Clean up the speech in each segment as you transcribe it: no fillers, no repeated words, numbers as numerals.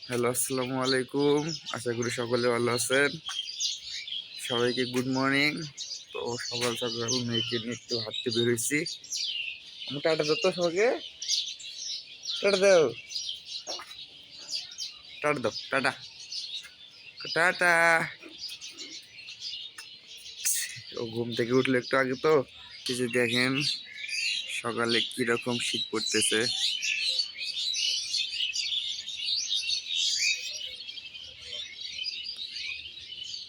Hello, আসসালামু আলাইকুম। আশা করি সকলে ভালো আছেন। সবাইকে গুড মর্নিং। তো সকাল সকাল মেয়েকে নিয়ে একটু হাঁটতে বেরোইছি। আমি টাটা দাও তো সবাইকে, টাটা দাও, টাটা দাও, টাটা টাটা। ও ঘুম থেকে উঠলো একটু আগে। তো এই যে দেখেন সকালে কিরকম শীত পড়তেছে।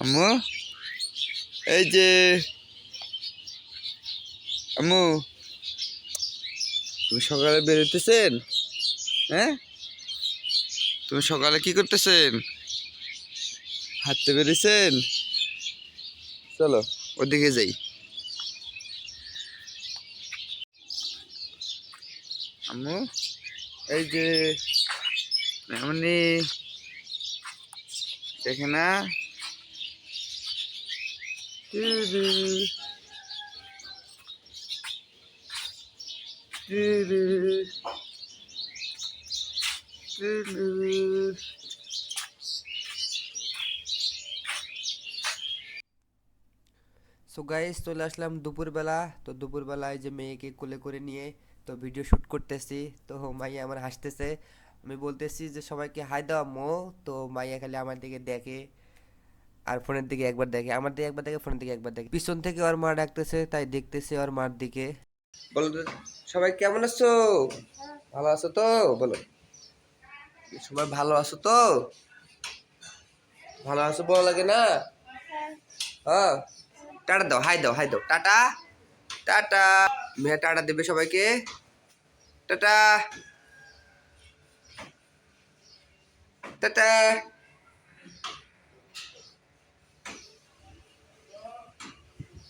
আম্মু, এই যে আম্মু, তুমি সকালে বেরোতেছেন? হ্যাঁ, তুমি সকালে কি করতেছেন? হাঁটতে বেরিয়েছেন? চলো ওদিকে যাই। আম্মু, এই যে এমনি দেখে না। True, true, true. So guys চলে আসলাম দুপুরবেলা। তো দুপুরবেলায় যে মেয়েকে কোলে করে নিয়ে তো ভিডিও শ্যুট করতেছি। তো মাইয়া আমার হাসতেছে। আমি বলতেছি যে সবাইকে হাই দাও আম্মু। তো মাইয়া খালি আমার দিকে দেখে আর ফোনের দিকে একবার দেখে, আমার দিকে একবার দেখে, ফোনের দিকে একবার দেখে। পিছন থেকে ওর মা ডাকতেছে, তাই দেখতেছে ওর মার দিকে। বলো তো, সবাই কেমন আছো? ভালো আছো তো? বলো, সবাই ভালো আছো তো? ভালো আছো বলা লাগে না? হ্যাঁ, টাটা দাও, হাই দাও, হাই দাও, টাটা টাটা। মেয়ে টাটা দেবে সবাইকে, টাটা টাটা।